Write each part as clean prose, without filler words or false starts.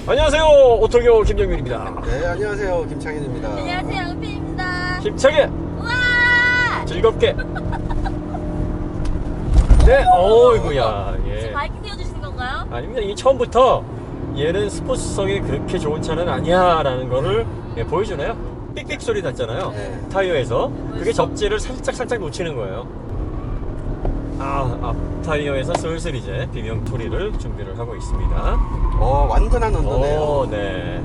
안녕하세요, 오토교 김정균입니다. 네, 안녕하세요. 김창현입니다. 안녕하세요, 양피입니다. 힘차게 우와! 즐겁게. 네, 어이구야. 지금 예. 바이킹 띄워주시는 건가요? 아닙니다. 이게 처음부터 얘는 스포츠성이 그렇게 좋은 차는 아니야라는 거를 보여주네요. 삑삑 소리 났잖아요. 네. 타이어에서. 그게 접지를 살짝 놓치는 거예요. 앞 타이어에서 슬슬 이제 비명 소리를 준비를 하고 있습니다. 완전한 언더네요. 오, 네.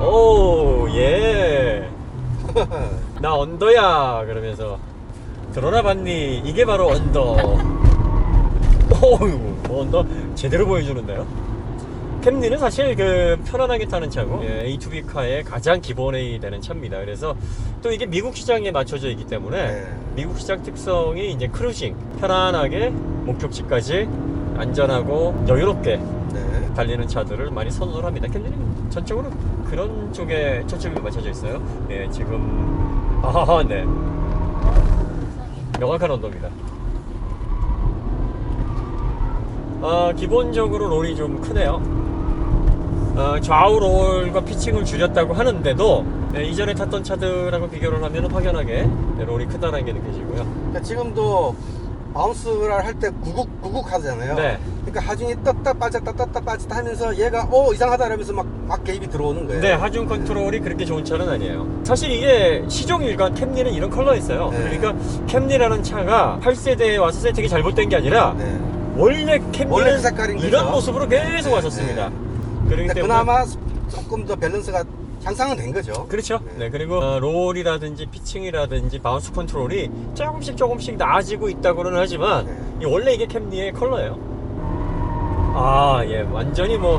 오, 예. 나 언더야. 그러면서 들어나 봤니? 이게 바로 언더. 오이구, 언더 제대로 보여주는데요. 캠리는 사실 그 편안하게 타는 차고 A2B 카의 가장 기본이 되는 차입니다. 그래서 또 이게 미국 시장에 맞춰져 있기 때문에 네. 미국 시장 특성이 이제 크루징, 편안하게 목적지까지 안전하고 여유롭게 네. 달리는 차들을 많이 선호를 합니다. 캠리는 전적으로 그런 쪽에 초점이 맞춰져 있어요. 네, 지금 네, 명확한 언더입니다. 기본적으로 롤이 좀 크네요. 좌우 롤과 피칭을 줄였다고 하는데도 이전에 탔던 차들하고 비교를 하면 확연하게 롤이 크다는 게 느껴지고요. 그러니까 지금도 바운스를 할 때 구국 하잖아요. 네. 그러니까 하중이 떴다 빠졌다 하면서 얘가 이상하다 이러면서 막 개입이 들어오는 거예요. 네, 하중 컨트롤이 그렇게 좋은 차는 아니에요. 사실 이게 시종일관 캠리는 이런 컬러였어요. 네. 그러니까 캠리라는 차가 8세대에 와서 세팅이 잘못된 게 아니라 네. 원래 원래 캠리는 그 색깔인 이런 거죠. 모습으로 계속 네, 왔었습니다. 네. 그렇기 근데 때문에 그나마 조금 더 밸런스가 향상은 된 거죠. 그렇죠. 네, 그리고 롤이라든지 피칭이라든지 바운스 컨트롤이 조금씩 나아지고 있다고는 하지만 네. 원래 이게 캠리의 컬러예요. 예, 완전히 뭐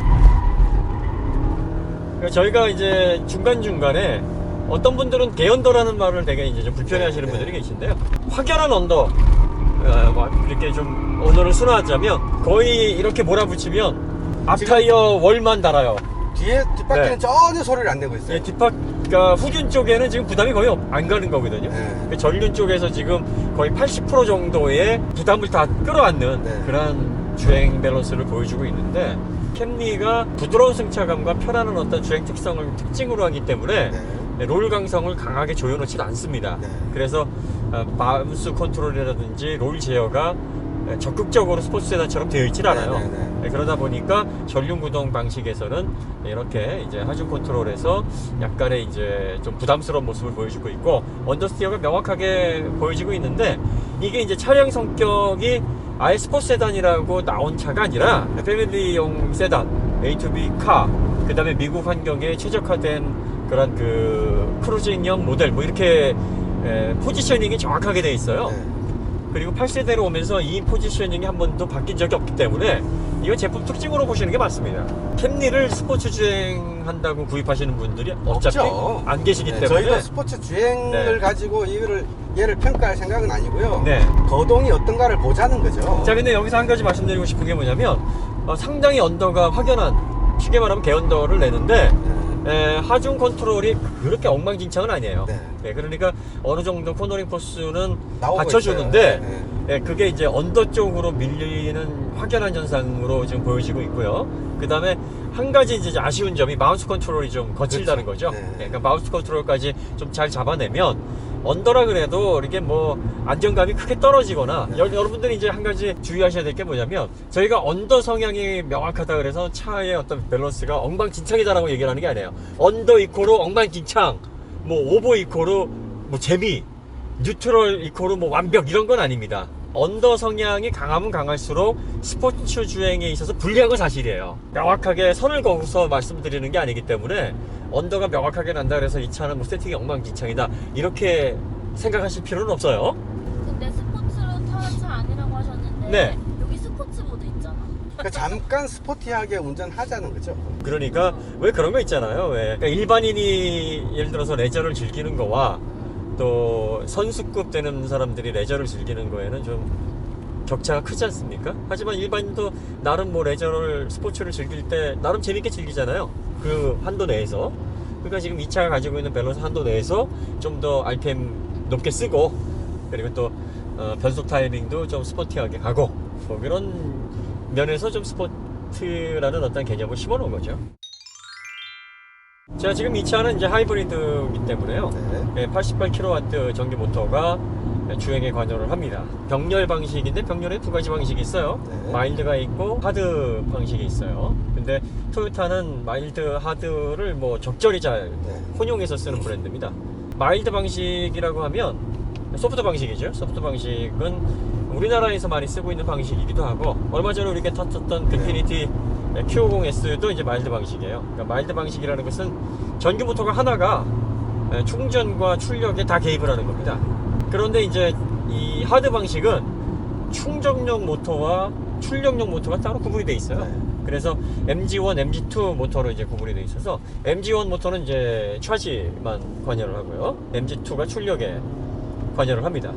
그러니까 저희가 이제 중간중간에 어떤 분들은 개언더라는 말을 되게 이제 좀 불편해하시는 네, 네. 분들이 계신데요. 확연한 언더, 이렇게 좀 언어를 순화하자면 거의 이렇게 몰아붙이면 앞 타이어 월만 달아요. 뒷바퀴는 네. 전혀 소리를 안 내고 있어요. 예, 그러니까 후륜 쪽에는 지금 부담이 거의 안 가는 거거든요. 네. 그 전륜 쪽에서 지금 거의 80% 정도의 부담을 다 끌어안는 네. 그런 주행 밸런스를 보여주고 있는데 캠리가 부드러운 승차감과 편안한 어떤 주행 특성을 특징으로 하기 때문에 네. 롤 강성을 강하게 조여놓지 않습니다. 네. 그래서 바운스 컨트롤이라든지 롤 제어가 적극적으로 스포츠 세단처럼 되어 있질 않아요. 네. 그러다 보니까 전륜 구동 방식에서는 이렇게 이제 하중 컨트롤에서 약간의 이제 좀 부담스러운 모습을 보여주고 있고 언더스티어가 명확하게 보여지고 있는데 이게 이제 차량 성격이 아예 스포츠 세단이라고 나온 차가 아니라 패밀리용 세단, A2B 카, 그 다음에 미국 환경에 최적화된 그런 그 크루징형 모델 뭐 이렇게 포지셔닝이 정확하게 되어 있어요. 네. 그리고 8세대로 오면서 이 포지셔닝이 한 번도 바뀐 적이 없기 때문에 이건 제품 특징으로 보시는 게 맞습니다. 캠리를 스포츠 주행한다고 구입하시는 분들이 어차피 없죠. 안 계시기 네, 때문에 저희도 스포츠 주행을 네. 가지고 얘를 평가할 생각은 아니고요. 네. 거동이 어떤가를 보자는 거죠. 자, 근데 여기서 한 가지 말씀드리고 싶은 게 뭐냐면 상당히 언더가 확연한, 쉽게 말하면 개언더를 내는데 하중 컨트롤이 그렇게 엉망진창은 아니에요. 네. 그러니까 어느 정도 코너링 포스는 나오고 받쳐주는데 있어요. 그게 이제 언더 쪽으로 밀리는 확연한 현상으로 지금 보여지고 있고요. 그 다음에 한 가지 이제 아쉬운 점이 마우스 컨트롤이 좀 거칠다는 그렇죠. 거죠. 네. 그러니까 마우스 컨트롤까지 좀 잘 잡아내면 언더라 그래도 이렇게 뭐 안정감이 크게 떨어지거나 네. 여러분들이 이제 한 가지 주의하셔야 될 게 뭐냐면 저희가 언더 성향이 명확하다 그래서 차의 어떤 밸런스가 엉망진창이다라고 얘기를 하는 게 아니에요. 언더 이코로 엉망진창, 뭐 오버 이코로 뭐 재미, 뉴트럴 이코로 뭐 완벽 이런 건 아닙니다. 언더 성향이 강하면 강할수록 스포츠 주행에 있어서 불리한 건 사실이에요. 명확하게 선을 그어서 말씀드리는 게 아니기 때문에 언더가 명확하게 난다 그래서 이 차는 뭐 세팅이 엉망진창이다 이렇게 생각하실 필요는 없어요. 근데 스포츠로 타는 차 아니라고 하셨는데 네. 여기 스포츠 모드 있잖아. 그러니까 잠깐 스포티하게 운전하자는 거죠. 그러니까 왜 그런 거 있잖아요. 왜 그러니까 일반인이 예를 들어서 레저를 즐기는 거와 또 선수급 되는 사람들이 레저를 즐기는 거에는 좀 격차가 크지 않습니까? 하지만 일반인도 나름 뭐 레저를 스포츠를 즐길 때 나름 재밌게 즐기잖아요. 그 한도 내에서. 그러니까 지금 이 차가 가지고 있는 밸런스 한도 내에서 좀 더 RPM 높게 쓰고 그리고 또 변속 타이밍도 좀 스포티하게 가고 뭐 그런 면에서 좀 스포트라는 어떤 개념을 심어놓은 거죠. 자, 지금 이 차는 이제 하이브리드이기 때문에요. 네. 88kW 전기 모터가 주행에 관여를 합니다. 병렬 방식인데 병렬에 두 가지 방식이 있어요. 네. 마일드가 있고 하드 방식이 있어요. 근데 토요타는 마일드, 하드를 뭐 적절히 잘 네. 혼용해서 쓰는 브랜드입니다. 마일드 방식이라고 하면 소프트 방식이죠. 소프트 방식은 우리나라에서 많이 쓰고 있는 방식이기도 하고, 얼마 전에 우리가 탔었던 인피니티 Q50S도 이제 마일드 방식이에요. 그러니까 마일드 방식이라는 것은 전기 모터가 하나가 충전과 출력에 다 개입을 하는 겁니다. 그런데 이제 이 하드 방식은 충전용 모터와 출력용 모터가 따로 구분이 되어 있어요. 네. 그래서 MG1, MG2 모터로 이제 구분이 되어 있어서 MG1 모터는 이제 차지만 관여를 하고요. MG2가 출력에 관여를 합니다.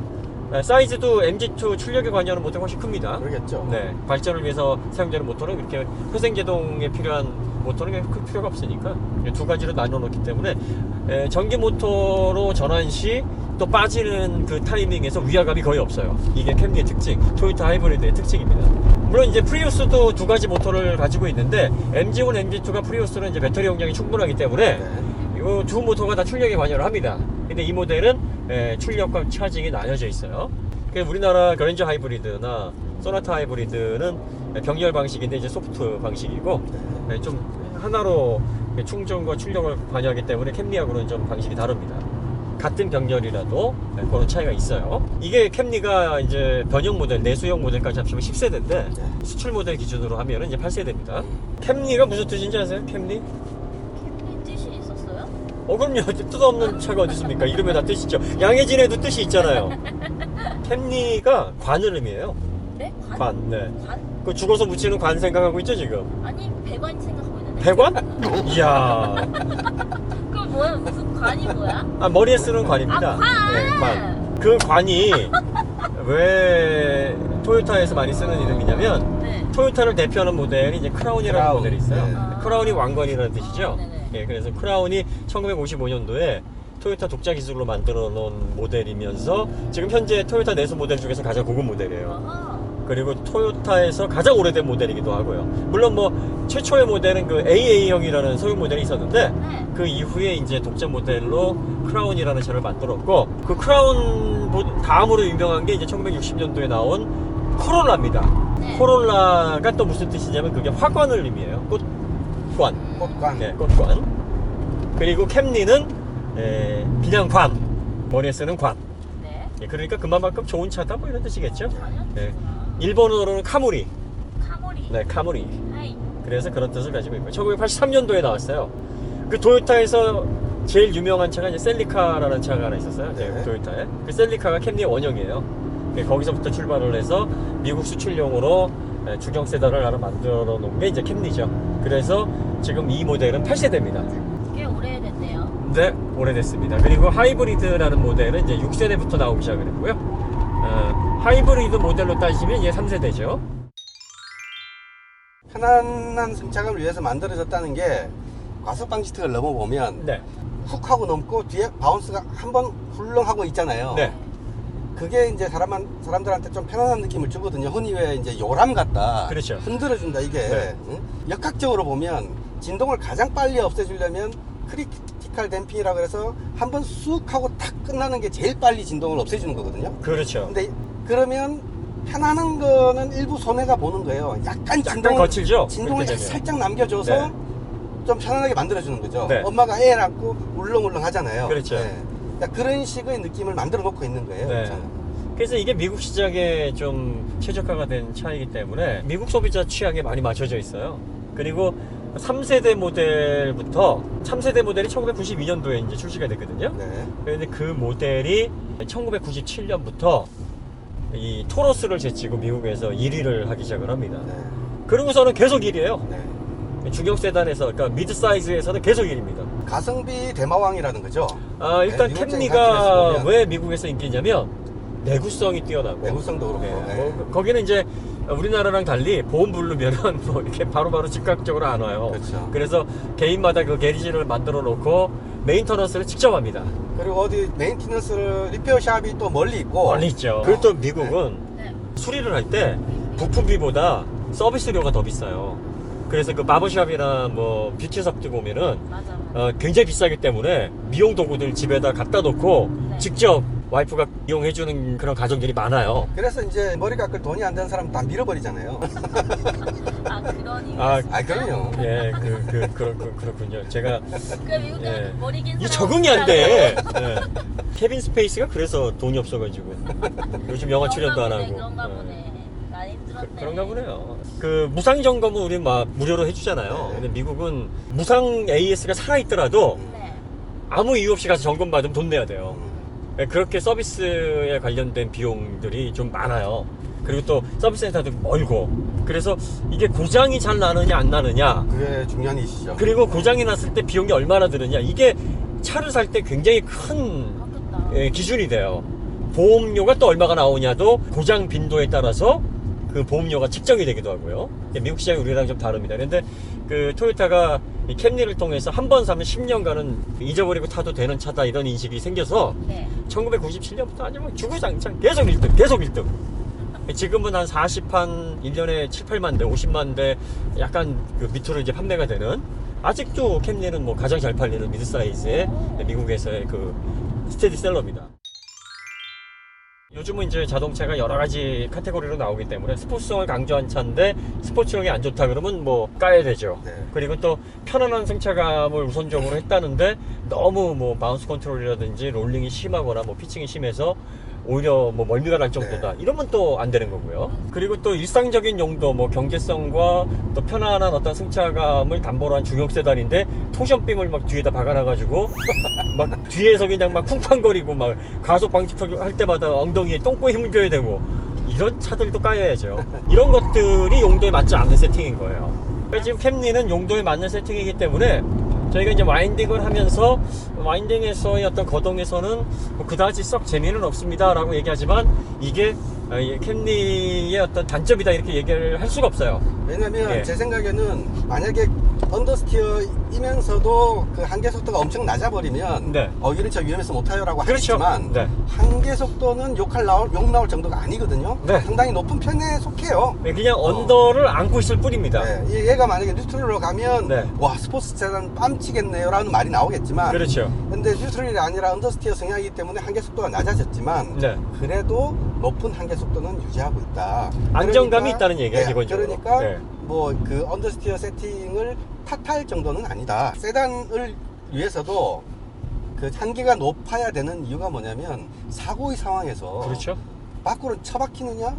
사이즈도 MG2 출력에 관여하는 모터가 훨씬 큽니다. 그러겠죠. 네, 발전을 위해서 사용되는 모터는 이렇게 회생제동에 필요한 모터는 큰 필요가 없으니까 두 가지로 나눠 놓기 때문에 전기 모터로 전환 시 또 빠지는 그 타이밍에서 위화감이 거의 없어요. 이게 캠리의 특징, 토요타 하이브리드의 특징입니다. 물론 이제 프리우스도 두 가지 모터를 가지고 있는데 MG1, MG2가 프리우스는 이제 배터리 용량이 충분하기 때문에 네. 이 두 모터가 다 출력에 관여를 합니다. 근데 이 모델은 출력과 차징이 나뉘어져 있어요. 그래서 우리나라 그랜저 하이브리드나 소나타 하이브리드는 병렬 방식인데 이제 소프트 방식이고, 좀 하나로 충전과 출력을 관여하기 때문에 캠리하고는 좀 방식이 다릅니다. 같은 병렬이라도 그런 차이가 있어요. 이게 캠리가 이제 변형 모델, 내수형 모델까지 합치면 10세대인데 수출 모델 기준으로 하면 이제 8세대입니다. 캠리가 무슨 뜻인지 아세요? 캠리? 캠리 뜻이 있었어요? 그럼요. 뜻없는 차가 어디 있습니까? 이름에 다 뜻이 있죠. 양혜진에도 뜻이 있잖아요. 캠리가 관을 의미해요. 네? 관, 네. 관? 그 죽어서 묻히는 관 생각하고 있죠, 지금? 아니 배관 생각하고 있는데. 배관? 이야. 그럼 뭐야? 무슨 관이 뭐야? 머리에 쓰는 관입니다. 아, 관! 네, 관. 그 관이 왜 토요타에서 많이 쓰는 이름이냐면, 네. 토요타를 대표하는 모델이 이제 크라운이라는 크라운. 모델이 있어요. 네. 크라운이 왕관이라는 뜻이죠. 네네. 예, 그래서 크라운이 1955년도에 토요타 독자 기술로 만들어 놓은 모델이면서 지금 현재 토요타 내수 모델 중에서 가장 고급 모델이에요. 아하. 그리고 토요타에서 가장 오래된 모델이기도 하고요. 물론 뭐 최초의 모델은 그 AA형이라는 소형 모델이 있었는데 네. 그 이후에 이제 독자 모델로 크라운이라는 차를 만들었고, 그 크라운 다음으로 유명한 게 이제 1960년도에 나온 코롤라입니다. 네. 코롤라가 또 무슨 뜻이냐면 그게 화관을 의미해요. 꽃관. 꽃관. 네, 꽃관. 그리고 캠리는 그냥 관. 머리에 쓰는 관. 네. 예, 그러니까 그만큼 좋은 차다 뭐 이런 뜻이겠죠. 전혀 네. 뜻이구나. 일본어로는 카무리. 카모리. 네, 카무리. 하이. 그래서 그런 뜻을 가지고 있고 1983년도에 나왔어요. 그 토요타에서 제일 유명한 차가 이제 셀리카라는 차가 하나 있었어요. 네, 네. 토요타에. 그 셀리카가 캠리의 원형이에요. 거기서부터 출발을 해서 미국 수출용으로 주경 세단을 하나 만들어 놓은 게 이제 캠리죠. 그래서 지금 이 모델은 8세대입니다. 꽤 오래됐네요. 네, 오래됐습니다. 그리고 하이브리드라는 모델은 이제 6세대부터 나오기 시작을 했고요. 하이브리드 모델로 따지면 이제 3세대죠. 편안한 승차감을 위해서 만들어졌다는 게 과속방 시트를 넘어보면 네. 훅 하고 넘고 뒤에 바운스가 한번 훌렁하고 있잖아요. 네. 그게 이제 사람들한테 좀 편안한 느낌을 주거든요. 흔히 왜 이제 요람 같다. 그렇죠. 흔들어준다, 이게. 네. 응? 역학적으로 보면 진동을 가장 빨리 없애주려면 크리티컬 댐핑이라고 해서 한번 쑥 하고 탁 끝나는 게 제일 빨리 진동을 없애주는 거거든요. 그렇죠. 근데 그러면 편안한 거는 일부 손해가 보는 거예요. 약간 진동을, 거칠죠? 진동을 그렇게 되면. 살짝 남겨줘서 네. 좀 편안하게 만들어주는 거죠. 네. 엄마가 애 낳고 울렁울렁 하잖아요. 그렇죠. 그러니까 그런 식의 느낌을 만들어 놓고 있는 거예요. 네. 저는. 그래서 이게 미국 시장에 좀 최적화가 된 차이기 때문에 미국 소비자 취향에 많이 맞춰져 있어요. 그리고 3세대 모델부터 3세대 모델이 1992년도에 이제 출시가 됐거든요. 네. 그런데 그 모델이 1997년부터 이 토러스를 제치고 미국에서 1위를 하기 시작을 합니다. 네. 그러고서는 계속 1위에요. 네. 중형 세단에서, 그러니까 미드 사이즈에서는 계속 1위입니다. 가성비 대마왕이라는 거죠. 일단 네, 미국적인 캠리가 관점에서 보면 왜 미국에서 인기냐면 내구성이 뛰어나고, 내구성도 그렇고. 거기는 이제 우리나라랑 달리 보험 부르면은 뭐 이렇게 바로바로 즉각적으로 안 와요. 그렇죠. 그래서 개인마다 그 게리지를 만들어 놓고 메인터넌스를 직접 합니다. 그리고 어디 메인티넌스를 리페어 샵이 또 멀리 있고. 멀리 있죠. 그리고 또 미국은 네. 수리를 할 때 부품비보다 서비스료가 더 비싸요. 그래서 그 바버샵이나 뭐 뷰티샵도 보면은 맞아. 굉장히 비싸기 때문에 미용 도구들 집에다 갖다 놓고 네. 직접 와이프가 이용해주는 그런 가정들이 많아요. 그래서 이제 머리 깎을 돈이 안 되는 사람 다 밀어버리잖아요. 아 그런 이유. 아, 아, 그럼요. 예, 그렇군요. 제가 그 미국에 예. 머리 긴 이 사람 적응이 안 돼. 예. 케빈 스페이스가 그래서 돈이 없어가지고 요즘 영화 출연도 안 하고. 그런가 예. 보네. 많이 힘들었네. 그런가 보네요. 그 무상 점검은 우리 막 무료로 해주잖아요. 네. 근데 미국은 무상 AS가 살아있더라도 네. 아무 이유 없이 가서 점검 받으면 돈 내야 돼요. 음. 그렇게 서비스에 관련된 비용들이 좀 많아요. 그리고 또 서비스 센터도 멀고. 그래서 이게 고장이 잘 나느냐 안 나느냐, 그게 중요한 이슈죠. 그리고 고장이 났을 때 비용이 얼마나 드느냐, 이게 차를 살 때 굉장히 큰 그렇겠다. 기준이 돼요. 보험료가 또 얼마가 나오냐도 고장 빈도에 따라서 그 보험료가 측정이 되기도 하고요. 미국 시장이 우리랑 좀 다릅니다. 그런데 그 토요타가 이 캠리를 통해서 한 번 사면 10년간은 잊어버리고 타도 되는 차다, 이런 인식이 생겨서 네. 1997년부터 아주 뭐 주구장창 계속 1등. 지금은 한 1년에 7, 8만 대, 50만 대 약간 그 밑으로 이제 판매가 되는, 아직도 캠리는 뭐 가장 잘 팔리는 미드 사이즈의 미국에서의 그 스테디셀러입니다. 요즘은 이제 자동차가 여러 가지 카테고리로 나오기 때문에 스포츠성을 강조한 차인데 스포츠성이 안 좋다 그러면 뭐 까야 되죠. 네. 그리고 또 편안한 승차감을 우선적으로 했다는데 너무 뭐 바운스 컨트롤이라든지 롤링이 심하거나 뭐 피칭이 심해서 오히려 뭐 멀미가 날 정도다, 이러면 또 안 되는 거고요. 그리고 또 일상적인 용도, 뭐 경제성과 또 편안한 어떤 승차감을 담보로 한 중형 세단인데 토션빔을 막 뒤에다 박아놔가지고 막 뒤에서 그냥 막 쿵쾅거리고 막 가속 방지턱할 때마다 엉덩이에 똥꼬에 힘을 줘야 되고, 이런 차들도 까여야죠. 이런 것들이 용도에 맞지 않는 세팅인 거예요. 그래서 지금 캠리는 용도에 맞는 세팅이기 때문에 저희가 이제 와인딩을 하면서 와인딩에서의 어떤 거동에서는 뭐 그다지 썩 재미는 없습니다 라고 얘기하지만, 이게 캠리의 어떤 단점이다 이렇게 얘기를 할 수가 없어요. 왜냐면 예. 제 생각에는 만약에 언더스티어이면서도 그 한계 속도가 엄청 낮아버리면 네. 이런 차 위험해서 못 타요라고 그렇죠. 하겠지만 네. 한계 속도는 욕 나올 정도가 아니거든요. 네. 상당히 높은 편에 속해요. 그냥 언더를 안고 있을 뿐입니다. 네. 얘가 만약에 뉴트럴로 가면 네. 와, 스포츠 세단 빰치겠네요 라는 말이 나오겠지만, 그렇죠. 근데 뉴트럴이 아니라 언더스티어 성향이기 때문에 한계 속도가 낮아졌지만 네. 그래도 높은 한계 속도는 유지하고 있다. 안정감이 있다는 얘기예요, 기본적으로. 그러니까 네. 뭐 그 언더스티어 세팅을 탓할 정도는 아니다. 세단을 위해서도 그 한계가 높아야 되는 이유가 뭐냐면 사고의 상황에서 그렇죠. 밖으로 처박히느냐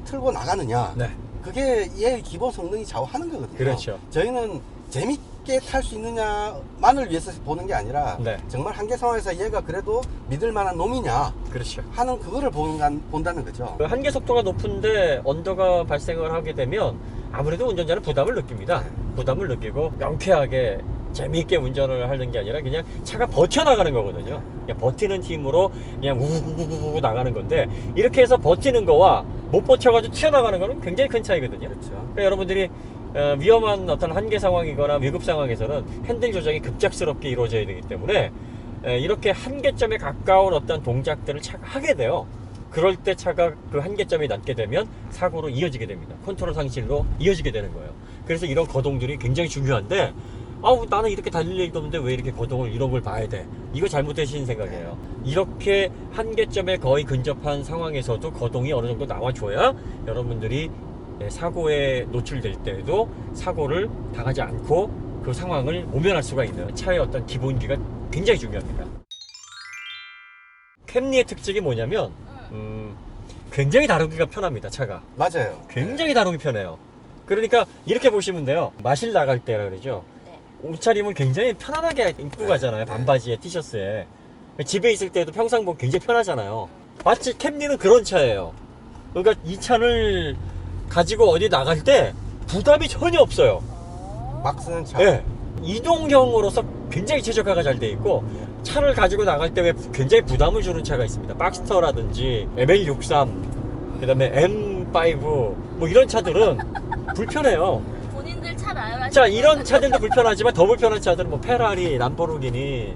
틀고 나가느냐, 네. 그게 얘의 기본 성능이 좌우하는 거거든요. 그렇죠. 저희는 재밌게 탈 수 있느냐만을 위해서 보는 게 아니라 네. 정말 한계 상황에서 얘가 그래도 믿을 만한 놈이냐 그렇죠. 하는 그거를 본다는 거죠. 그 한계 속도가 높은데 언더가 발생을 하게 되면 아무래도 운전자는 부담을 느낍니다. 네. 부담을 느끼고 명쾌하게 재미있게 운전을 하는 게 아니라 그냥 차가 버텨나가는 거거든요. 그냥 버티는 힘으로 그냥 우우우우 나가는 건데, 이렇게 해서 버티는 거와 못 버텨가지고 튀어나가는 거는 굉장히 큰 차이거든요. 그렇죠. 그러니까 여러분들이 위험한 어떤 한계 상황이거나 위급 상황에서는 핸들 조작이 급작스럽게 이루어져야 되기 때문에 이렇게 한계점에 가까운 어떤 동작들을 차가 하게 돼요. 그럴 때 차가 그 한계점이 낮게 되면 사고로 이어지게 됩니다. 컨트롤 상실로 이어지게 되는 거예요. 그래서 이런 거동들이 굉장히 중요한데, 나는 이렇게 달릴 일도 없는데 왜 이렇게 거동을 이런 걸 봐야 돼? 이거 잘못되신 생각이에요. 이렇게 한계점에 거의 근접한 상황에서도 거동이 어느 정도 나와줘야 여러분들이 사고에 노출될 때에도 사고를 당하지 않고 그 상황을 모면할 수가 있는 차의 어떤 기본기가 굉장히 중요합니다. 캠리의 특징이 뭐냐면 굉장히 다루기가 편합니다. 차가 맞아요. 굉장히 다루기 편해요. 그러니까 이렇게 보시면 돼요. 마실 나갈 때라 그러죠. 네. 옷차림을 굉장히 편안하게 입고 가잖아요. 반바지에 티셔츠에. 집에 있을 때도 평상복 굉장히 편하잖아요. 마치 캠리는 그런 차예요. 그러니까 이 차를 가지고 어디 나갈 때 부담이 전혀 없어요. 막 쓰는 차. 예. 이동형으로서 굉장히 최적화가 잘 돼 있고, 차를 가지고 나갈 때 왜 굉장히 부담을 주는 차가 있습니다. 박스터라든지 ML63, 그 다음에 M5 뭐 이런 차들은 불편해요. 본인들 차 나열하시는 자, 이런 차들도 불편하지만 더 불편한 차들은 뭐 페라리, 람보르기니,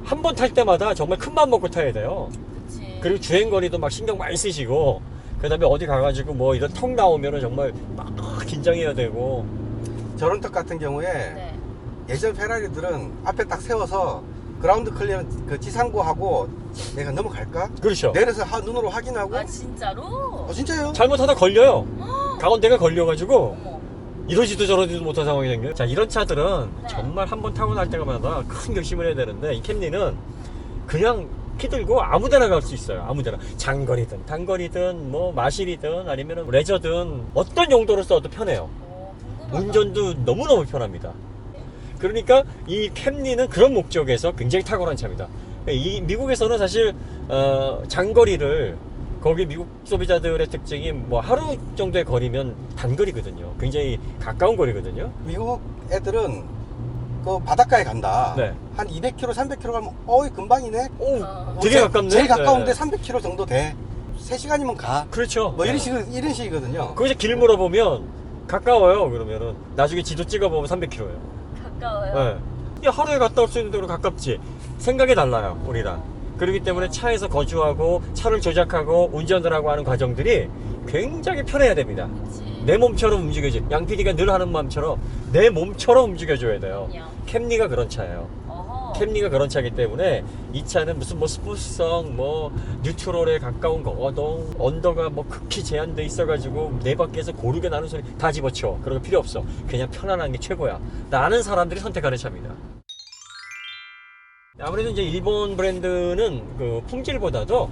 한 번 탈 때마다 정말 큰 맘 먹고 타야 돼요. 그치. 그리고 주행거리도 막 신경 많이 쓰시고, 그 다음에 어디 가가지고 뭐 이런 턱 나오면은 정말 막 긴장해야 되고. 저런턱 같은 경우에 네. 예전 페라리들은 앞에 딱 세워서 그라운드 클리어 그 지상고하고 내가 넘어갈까? 그렇죠. 내려서 눈으로 확인하고. 아 진짜로? 진짜요? 잘못하다 걸려요. 가운데가 걸려가지고 어머. 이러지도 저러지도 못한 상황이 생겨요. 자, 이런 차들은 네. 정말 한번 타고 날 때마다 큰 결심을 해야 되는데, 이 캠리는 그냥 키 들고 아무데나 갈 수 있어요. 아무데나. 장거리든 단거리든 뭐 마실이든 아니면 레저든 어떤 용도로 써도 편해요. 궁금하다. 운전도 너무너무 편합니다. 그러니까 이 캠리는 그런 목적에서 굉장히 탁월한 차입니다. 이 미국에서는 사실 장거리를, 거기 미국 소비자들의 특징이 뭐 하루 정도의 거리면 단거리거든요. 굉장히 가까운 거리거든요. 미국 애들은 그 바닷가에 간다. 네. 한 200km, 300km 가면 어이 금방이네. 오, 어. 되게 가깝네. 제일 가까운데 네. 300km 정도 돼. 3시간이면 가. 그렇죠. 뭐 이런 네. 이런 식이거든요. 거기서 길 물어보면 가까워요. 그러면은 나중에 지도 찍어보면 300km예요. 가까워요? 네. 하루에 갔다 올 수 있는 데로 가깝지. 생각이 달라요, 우리랑. 그렇기 때문에 차에서 거주하고 차를 조작하고 운전을 하고 하는 과정들이 굉장히 편해야 됩니다. 그치. 내 몸처럼 움직여줘. 양 PD가 늘 하는 마음처럼 내 몸처럼 움직여줘야 돼요. 그럼요. 캠리가 그런 차예요. 어허. 캠리가 그런 차이기 때문에 이 차는 무슨 뭐 스포츠성, 뭐 뉴트럴에 가까운 거동, 언더가 뭐 극히 제한돼 있어가지고 내 밖에서 고르게 나는 소리 다 집어치워. 그런 거 필요 없어. 그냥 편안한 게 최고야. 라는 사람들이 선택하는 차입니다. 아무래도 이제 일본 브랜드는 그 품질보다도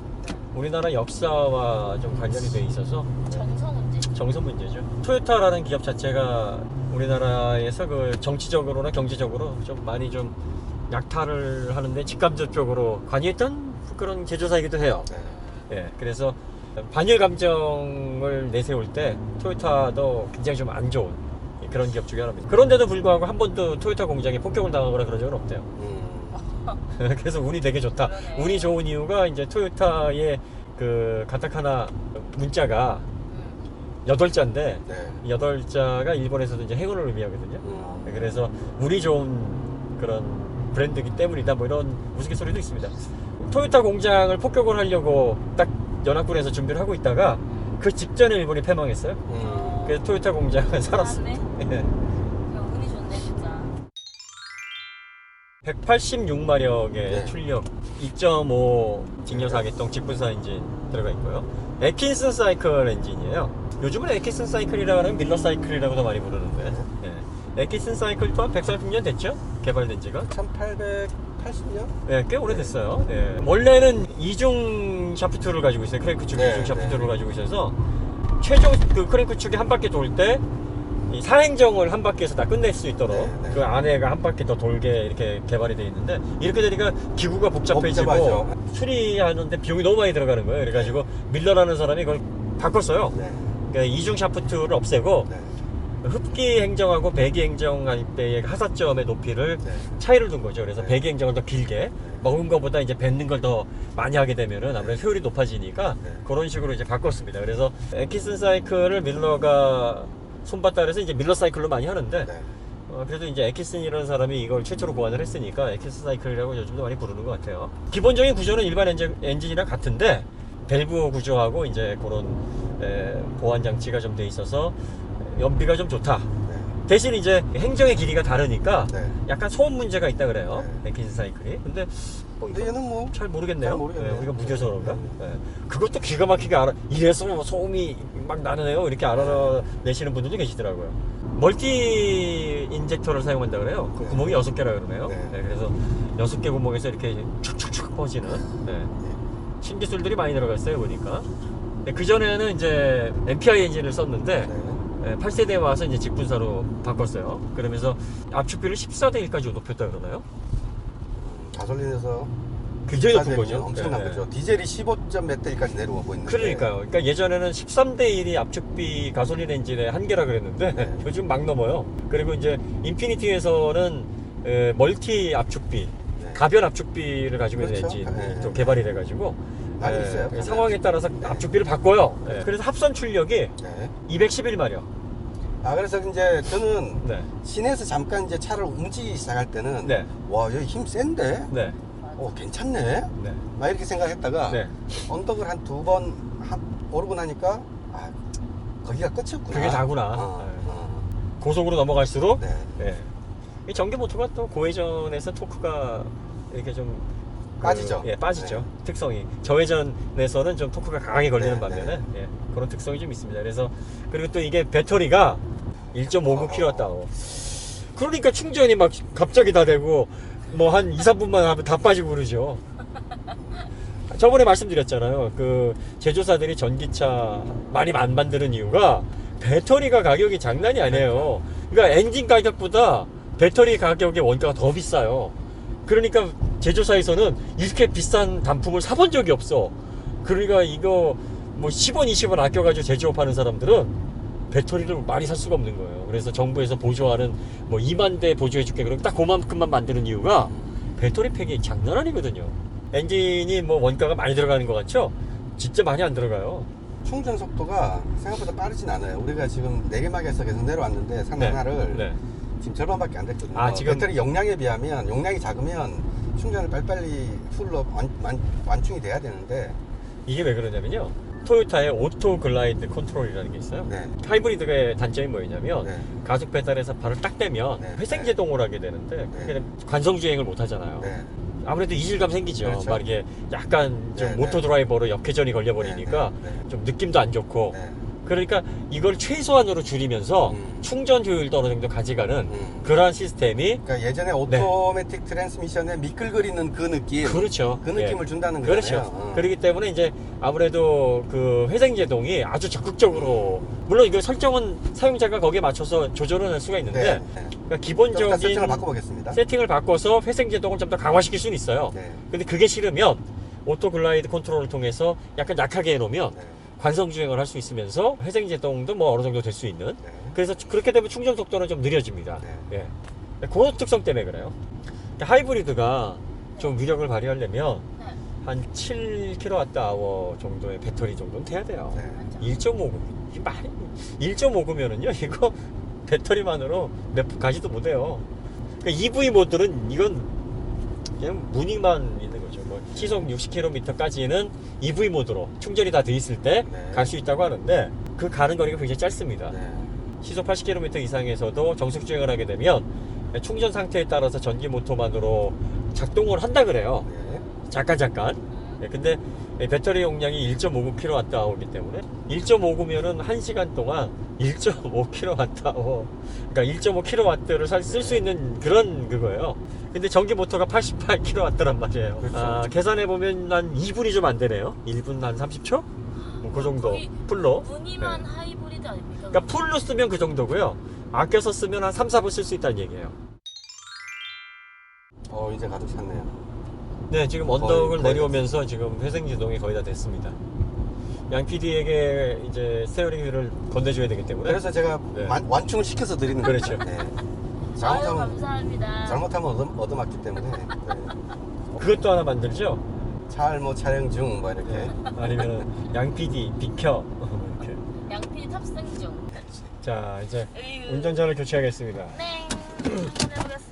우리나라 역사와 좀 관련이 돼 있어서 정성 문제. 정서 문제죠. 토요타라는 기업 자체가 우리나라에서 그 정치적으로나 경제적으로 좀 많이 좀 약탈을 하는데 직감적으로 관여했던 그런 제조사이기도 해요. 네. 예, 그래서 반일 감정을 내세울 때 토요타도 굉장히 좀 안 좋은 그런 기업 중에 하나입니다. 그런데도 불구하고 한 번도 토요타 공장에 폭격을 당하거나 그런 적은 없대요. 그래서 운이 되게 좋다. 그러네. 운이 좋은 이유가 이제 토요타의 그 가타카나 문자가 8자인데 네. 8자가 일본에서도 이제 행운을 의미하거든요. 그래서 운이 좋은 그런 브랜드이기 때문이다, 뭐 이런 우스갯소리도 있습니다. 토요타 공장을 폭격을 하려고 딱 연합군에서 준비를 하고 있다가 그 직전에 일본이 패망했어요. 그래서 토요타 공장은 살았습니다. 예. 운이 좋네 진짜. 186마력의 네. 출력, 2.5 직녀사계통 직분사 엔진 들어가 있고요. 에킨슨 사이클 엔진이에요. 요즘은 에킨슨 사이클이라고 하면 밀러 사이클이라고도 많이 부르는데, 예. 에킨슨 사이클 또한 130년 됐죠? 개발된 지가. 1880년? 예, 꽤 오래됐어요. 예. 원래는 이중 샤프트를 가지고 있어요. 크랭크 축 네, 이중 샤프트를 네. 가지고 있어서 최종 그 크랭크 축이 한 바퀴 돌 때 이 사행정을 한 바퀴에서 다 끝낼 수 있도록 네, 네. 그 안에가 한 바퀴 더 돌게 이렇게 개발이 되어 있는데, 이렇게 되니까 기구가 복잡해지고 복잡하죠. 수리하는데 비용이 너무 많이 들어가는 거예요. 그래가지고 밀러라는 사람이 그걸 바꿨어요. 네. 그러니까 이중 샤프트를 없애고 네. 흡기 행정하고 배기 행정할 때의 하사점의 높이를 네. 차이를 둔 거죠. 그래서 네. 배기 행정을 더 길게 먹은 것보다 이제 뱉는 걸 더 많이 하게 되면은 아무래도 효율이 높아지니까 네. 그런 식으로 이제 바꿨습니다. 그래서 에키슨 사이클을 밀러가 손봤다 그래서 이제 밀러 사이클로 많이 하는데, 네. 그래도 이제 에키슨이라는 사람이 이걸 최초로 고안을 했으니까 에키슨 사이클이라고 요즘도 많이 부르는 것 같아요. 기본적인 구조는 일반 엔진이랑 같은데 밸브 구조하고 이제 그런 보안 장치가 좀 돼 있어서 연비가 좀 좋다. 네. 대신 이제 행정의 길이가 다르니까 네. 약간 소음 문제가 있다 그래요. 네. 에키슨 사이클이. 근데 뭐 근데 얘는 뭐 잘 모르겠네요. 잘 모르겠네요. 우리가 무뎌서 그런가? 네. 그것도 기가 막히게 이래서 뭐 소음이 막 나네요. 이렇게 알아내시는 분들도 계시더라고요. 멀티 인젝터를 사용한다 그래요. 그 네. 구멍이 6개라 그러네요. 네. 그래서 6개 구멍에서 이렇게 축축축 퍼지는 신기술들이 많이 들어가 있어요, 보니까. 그전에는 이제 MPI 엔진을 썼는데 네. 8세대에 와서 이제 직분사로 바꿨어요. 그러면서 압축비를 14대 1까지 높였다 그러나요? 가솔린에서 굉장히 높은 14대 거죠. 엄청난 네. 거죠. 디젤이 15점 몇 대까지 내려오고 있는데. 그러니까요. 그러니까 예전에는 13대 1이 압축비 가솔린 엔진의 한계라 그랬는데 네. 요즘 막 넘어요. 그리고 이제 인피니티에서는 멀티 압축비, 네. 가변 압축비를 가지고 있는 그렇죠. 엔진이 네. 또 개발이 돼가지고 많이 있어요. 상황에 따라서 네. 압축비를 바꿔요. 그래서 합선 출력이 네. 211마력. 그래서 이제 저는 네. 시내에서 잠깐 이제 차를 움직이기 시작할 때는 네. 와, 여기 힘 센데? 네. 괜찮네? 네. 막 이렇게 생각했다가 네. 언덕을 한 2번 오르고 나니까 거기가 끝이었구나. 그게 다구나. 어. 고속으로 넘어갈수록 네. 예. 이 전기 모터가 또 고회전에서 토크가 이렇게 좀 빠지죠. 예, 빠지죠. 네. 특성이 저회전에서는 좀 토크가 강하게 걸리는 네, 반면에 예, 그런 특성이 좀 있습니다. 그래서 그리고 또 이게 배터리가 1.59kWh. 그러니까 충전이 막 갑자기 다 되고 뭐 한 2, 3분만 하면 다 빠지고 그러죠. 저번에 말씀드렸잖아요. 그 제조사들이 전기차 많이 안 만드는 이유가 배터리가 가격이 장난이 아니에요. 그러니까 엔진 가격보다 배터리 가격의 원가가 더 비싸요. 그러니까 제조사에서는 이렇게 비싼 단품을 사본 적이 없어. 그러니까 이거 뭐 10원, 20원 아껴가지고 제조업하는 사람들은 배터리를 많이 살 수가 없는 거예요. 그래서 정부에서 보조하는 뭐 2만 대 보조해줄게. 그럼 딱 그만큼만 만드는 이유가 배터리 팩이 장난 아니거든요. 엔진이 뭐 원가가 많이 들어가는 것 같죠? 진짜 많이 안 들어가요. 충전 속도가 생각보다 빠르진 않아요. 우리가 지금 4개막에서 계속 내려왔는데 산 하나를 네. 지금 절반밖에 안 됐거든요. 아, 지금- 배터리 용량에 비하면 용량이 작으면 충전을 빨리빨리 풀로 완충이 돼야 되는데 이게 왜 그러냐면요. 토요타의 오토 글라이드 컨트롤이라는 게 있어요. 네. 하이브리드의 단점이 뭐냐면 네. 가속 페달에서 발을 딱 떼면 네. 회생 제동을 하게 되는데 그게 네. 관성 주행을 못 하잖아요. 네. 아무래도 이질감 생기죠. 그렇죠. 막 이게 약간 좀 네, 모터 네. 드라이버로 역회전이 걸려버리니까 네, 네, 네. 좀 느낌도 안 좋고 네. 그러니까 이걸 최소한으로 줄이면서 충전 효율도 어느 정도 가져가는 그러한 시스템이 그러니까 예전에 오토매틱 트랜스미션에 미끌거리는 그 느낌, 그렇죠. 그 느낌을 예. 준다는 그렇죠. 거잖아요. 그렇기 때문에 이제 아무래도 그 회생 제동이 아주 적극적으로 물론 이거 설정은 사용자가 거기에 맞춰서 조절을 할 수가 있는데 네. 네. 그러니까 좀 이따 기본적인 세팅을 바꿔보겠습니다. 세팅을 바꿔서 회생 제동을 좀 더 강화시킬 수는 있어요. 네. 근데 그게 싫으면 오토 글라이드 컨트롤을 통해서 약간 약하게 해놓으면 네. 관성 주행을 할 수 있으면서 회생 제동도 뭐 어느 정도 될 수 있는. 네. 그래서 그렇게 되면 충전 속도는 좀 느려집니다. 네. 예. 그런 특성 때문에 그래요. 그러니까 하이브리드가 좀 위력을 발휘하려면 네. 한 7kWh 정도의 배터리 정도는 돼야 돼요. 네. 1.5구. 이 말이 1.5구면은요, 이거 배터리만으로 몇 가지도 못해요. 그러니까 EV 모드는 이건 그냥 무늬만 있는 거죠. 뭐 시속 60km까지는 EV 모드로 충전이 다 돼 있을 때 네. 갈 수 있다고 하는데 그 가는 거리가 굉장히 짧습니다. 네. 시속 80km 이상에서도 정속 주행을 하게 되면 충전 상태에 따라서 전기 모터만으로 작동을 한다 그래요. 네. 잠깐. 예, 근데 배터리 용량이 1.59kWh이기 때문에 1.5구면은 1시간 동안 1.5kWh 그러니까 1.5kW를 쓸 수 있는 그런 그거예요. 근데 전기 모터가 88kW란 말이에요. 그렇죠. 아, 계산해보면 한 2분이 좀 안 되네요. 1분 한 30초? 뭐 그 정도 거의 풀로. 무늬만 네. 하이브리드 아닙니까? 그러니까 풀로 쓰면 그 정도고요. 아껴서 쓰면 한 3, 4분 쓸 수 있다는 얘기예요. 이제 가득 찼네요. 네, 지금 언덕을 거의 내려오면서 지금 회생 제동이 거의 다 됐습니다. 양 PD에게 이제 스테어링 휠을 건네줘야 되기 때문에. 그래서 제가 네. 완충을 시켜서 드리는 그렇죠. 거예요. 네. 아유, 잘못하면 감사합니다. 얻어맞기 때문에 네. 그것도 하나 만들죠? 잘 촬영 중 뭐 이렇게 네. 아니면 양 PD 비켜. 이렇게. 양피 탑승 중. 자, 이제 으유. 운전자를 교체하겠습니다. 네. 운전해보겠습니다.